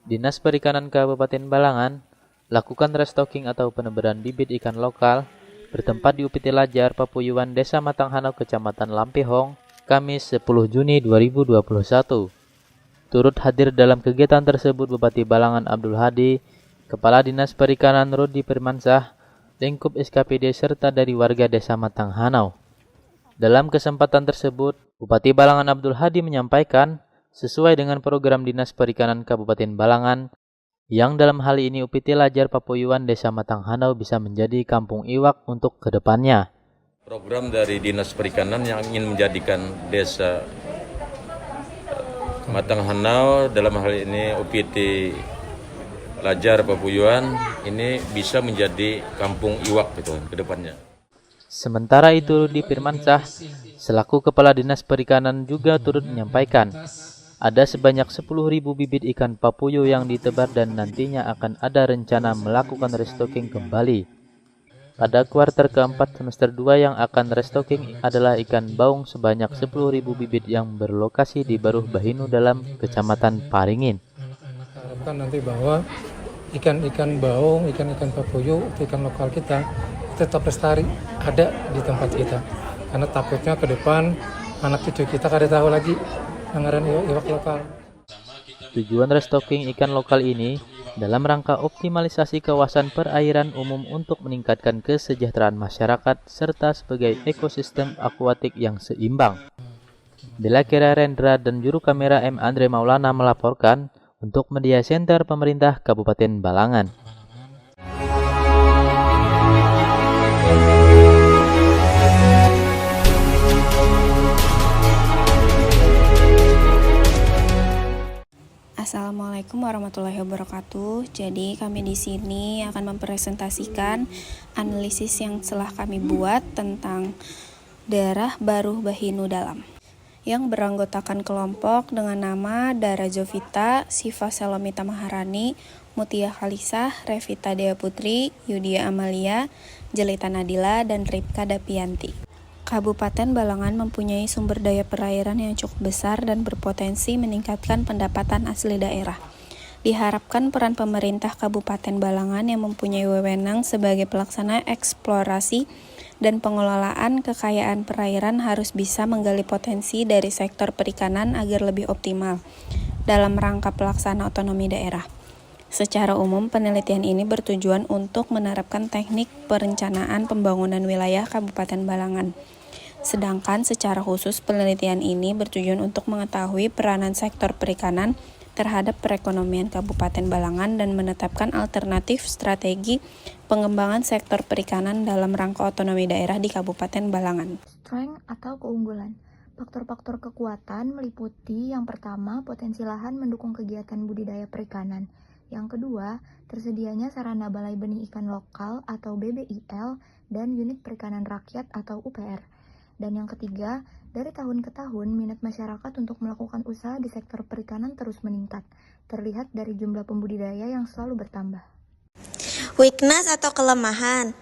Dinas Perikanan Kabupaten Balangan lakukan restocking atau penebaran bibit ikan lokal bertempat di UPT Lajar Papuyuan Desa Matanghanau Kecamatan Lampehong, Kamis 10 Juni 2021. Turut hadir dalam kegiatan tersebut Bupati Balangan Abdul Hadi, Kepala Dinas Perikanan Rudi Firmansyah, lingkup SKPD serta dari warga Desa Matanghanau. Dalam kesempatan tersebut, Bupati Balangan Abdul Hadi menyampaikan sesuai dengan program Dinas Perikanan Kabupaten Balangan, yang dalam hal ini UPT Lajar Papuyuan Desa Matanghanau bisa menjadi kampung iwak untuk kedepannya. Program dari Dinas Perikanan yang ingin menjadikan Desa Matanghanau, dalam hal ini UPT Lajar Papuyuan, ini bisa menjadi kampung iwak gitu ke depannya. Sementara itu, Rudi Firmansyah selaku Kepala Dinas Perikanan juga turut menyampaikan ada sebanyak 10.000 bibit ikan papuyu yang ditebar dan nantinya akan ada rencana melakukan restocking kembali. Pada kuartal keempat semester 2 yang akan restocking adalah ikan baung sebanyak 10.000 bibit yang berlokasi di Baruh Bahinu dalam Kecamatan Paringin. Harapkan nanti bahwa ikan-ikan baung, ikan-ikan papuyu, ikan lokal kita tetap lestari ada di tempat kita. Karena takutnya ke depan anak cucu kita kada tahu lagi anggaran iwak lokal. Tujuan restocking ikan lokal ini dalam rangka optimalisasi kawasan perairan umum untuk meningkatkan kesejahteraan masyarakat serta sebagai ekosistem akuatik yang seimbang. Bella Kira Rendra dan juru kamera M. Andre Maulana melaporkan untuk Media Center Pemerintah Kabupaten Balangan. Assalamualaikum warahmatullahi wabarakatuh. Jadi kami di sini akan mempresentasikan analisis yang telah kami buat tentang daerah Baruh Bahinu Dalam yang beranggotakan kelompok dengan nama Dara Jovita, Siva Selomita Maharani, Mutia Khalisah, Revita Dea Putri, Yudia Amalia, Jelita Nadila, dan Ripka Dapianti. Kabupaten Balangan mempunyai sumber daya perairan yang cukup besar dan berpotensi meningkatkan pendapatan asli daerah. Diharapkan peran pemerintah Kabupaten Balangan yang mempunyai wewenang sebagai pelaksana eksplorasi dan pengelolaan kekayaan perairan harus bisa menggali potensi dari sektor perikanan agar lebih optimal dalam rangka pelaksana otonomi daerah. Secara umum, penelitian ini bertujuan untuk menerapkan teknik perencanaan pembangunan wilayah Kabupaten Balangan. Sedangkan secara khusus penelitian ini bertujuan untuk mengetahui peranan sektor perikanan terhadap perekonomian Kabupaten Balangan dan menetapkan alternatif strategi pengembangan sektor perikanan dalam rangka otonomi daerah di Kabupaten Balangan. Strength atau keunggulan. Faktor-faktor kekuatan meliputi yang pertama, potensi lahan mendukung kegiatan budidaya perikanan. Yang kedua, tersedianya sarana balai benih ikan lokal atau BBIL dan unit perikanan rakyat atau UPR. Dan yang ketiga, dari tahun ke tahun minat masyarakat untuk melakukan usaha di sektor perikanan terus meningkat, terlihat dari jumlah pembudidaya yang selalu bertambah. Weakness atau kelemahan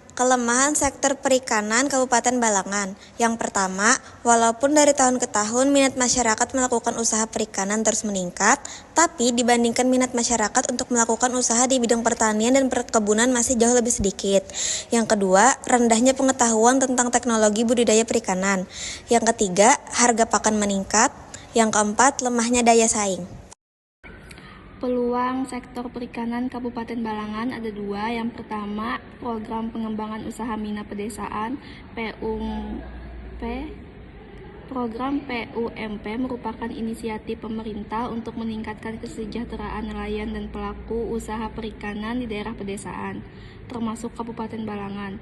sektor perikanan Kabupaten Balangan. Yang pertama, walaupun dari tahun ke tahun minat masyarakat melakukan usaha perikanan terus meningkat, tapi dibandingkan minat masyarakat untuk melakukan usaha di bidang pertanian dan perkebunan masih jauh lebih sedikit. Yang kedua, rendahnya pengetahuan tentang teknologi budidaya perikanan. Yang ketiga, harga pakan meningkat. Yang keempat, lemahnya daya saing. Peluang sektor perikanan Kabupaten Balangan ada dua. Yang pertama, program pengembangan usaha Mina Pedesaan (PUMP). Program PUMP merupakan inisiatif pemerintah untuk meningkatkan kesejahteraan nelayan dan pelaku usaha perikanan di daerah pedesaan, termasuk Kabupaten Balangan.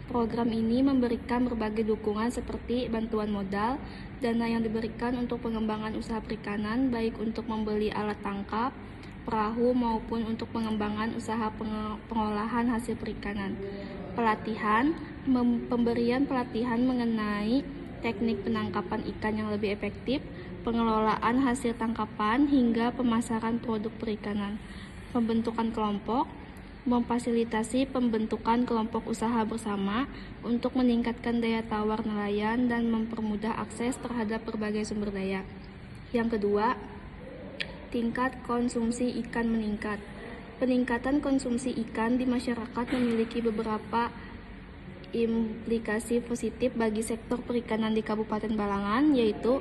Program ini memberikan berbagai dukungan seperti bantuan modal, dana yang diberikan untuk pengembangan usaha perikanan, baik untuk membeli alat tangkap, perahu maupun untuk pengembangan usaha pengolahan hasil perikanan. Pelatihan, pemberian pelatihan mengenai teknik penangkapan ikan yang lebih efektif, pengelolaan hasil tangkapan hingga pemasaran produk perikanan. Pembentukan kelompok, memfasilitasi pembentukan kelompok usaha bersama untuk meningkatkan daya tawar nelayan dan mempermudah akses terhadap berbagai sumber daya. Yang kedua, tingkat konsumsi ikan meningkat. Peningkatan konsumsi ikan di masyarakat memiliki beberapa implikasi positif bagi sektor perikanan di Kabupaten Balangan, yaitu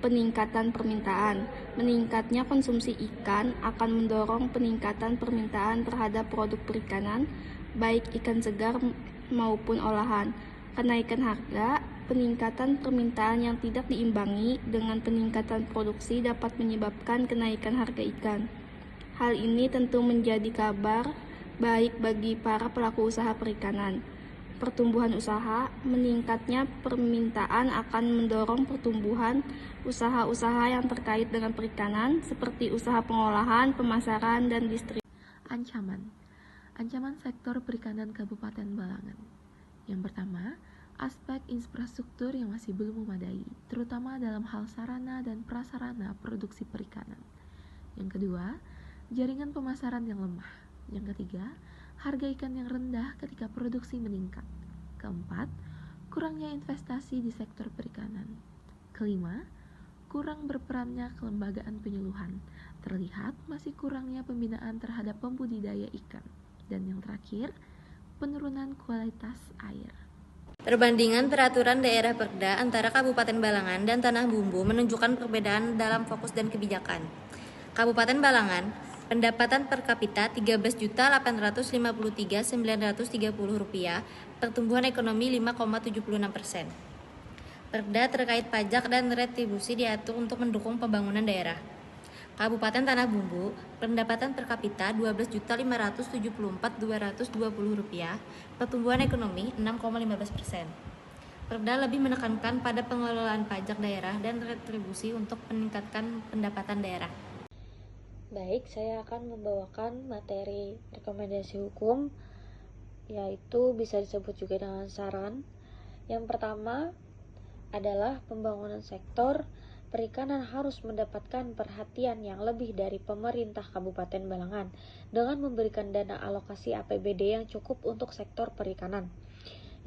peningkatan permintaan. Meningkatnya konsumsi ikan akan mendorong peningkatan permintaan terhadap produk perikanan, baik ikan segar maupun olahan. Kenaikan harga, peningkatan permintaan yang tidak diimbangi dengan peningkatan produksi dapat menyebabkan kenaikan harga ikan. Hal ini tentu menjadi kabar baik bagi para pelaku usaha perikanan. Pertumbuhan usaha, meningkatnya permintaan akan mendorong pertumbuhan usaha-usaha yang terkait dengan perikanan seperti usaha pengolahan, pemasaran, dan distribusi. Ancaman sektor perikanan Kabupaten Balangan. Yang pertama, aspek infrastruktur yang masih belum memadai, terutama dalam hal sarana dan prasarana produksi perikanan. Yang kedua, jaringan pemasaran yang lemah. Yang ketiga, harga ikan yang rendah ketika produksi meningkat. Keempat, kurangnya investasi di sektor perikanan. Kelima, kurang berperannya kelembagaan penyuluhan. Terlihat masih kurangnya pembinaan terhadap pembudidaya ikan. Dan yang terakhir, penurunan kualitas air. Perbandingan peraturan daerah Perda antara Kabupaten Balangan dan Tanah Bumbu menunjukkan perbedaan dalam fokus dan kebijakan. Kabupaten Balangan, pendapatan per kapita Rp13.853.930, pertumbuhan ekonomi 5,76%. Perda terkait pajak dan retribusi diatur untuk mendukung pembangunan daerah. Kabupaten Tanah Bumbu, pendapatan per kapita Rp12.574.220, pertumbuhan ekonomi 6,15%. Perda lebih menekankan pada pengelolaan pajak daerah dan retribusi untuk meningkatkan pendapatan daerah. Baik, saya akan membawakan materi rekomendasi hukum, yaitu bisa disebut juga dengan saran. Yang pertama adalah pembangunan sektor perikanan harus mendapatkan perhatian yang lebih dari pemerintah Kabupaten Balangan dengan memberikan dana alokasi APBD yang cukup untuk sektor perikanan.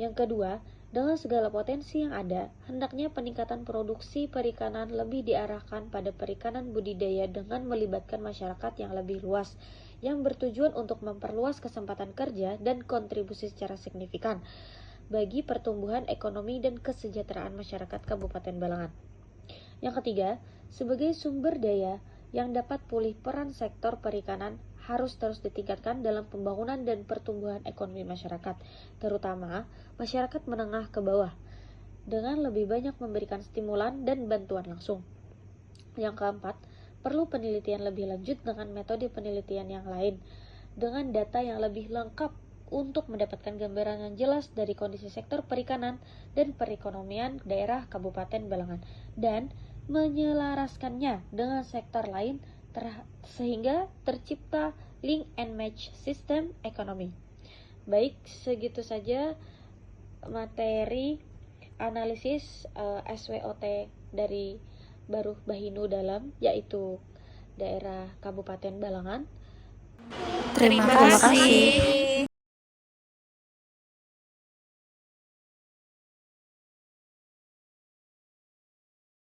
Yang kedua, dengan segala potensi yang ada, hendaknya peningkatan produksi perikanan lebih diarahkan pada perikanan budidaya dengan melibatkan masyarakat yang lebih luas, yang bertujuan untuk memperluas kesempatan kerja dan kontribusi secara signifikan bagi pertumbuhan ekonomi dan kesejahteraan masyarakat Kabupaten Balangan. Yang ketiga, sebagai sumber daya yang dapat pulih, peran sektor perikanan harus terus ditingkatkan dalam pembangunan dan pertumbuhan ekonomi masyarakat, terutama masyarakat menengah ke bawah, dengan lebih banyak memberikan stimulan dan bantuan langsung. Yang keempat, perlu penelitian lebih lanjut dengan metode penelitian yang lain, dengan data yang lebih lengkap untuk mendapatkan gambaran yang jelas dari kondisi sektor perikanan dan perekonomian daerah Kabupaten Balangan, dan menyelaraskannya dengan sektor lain sehingga tercipta link and match sistem ekonomi. Baik, segitu saja materi analisis SWOT dari Baruh Bahinu Dalam, yaitu daerah Kabupaten Balangan. Terima kasih.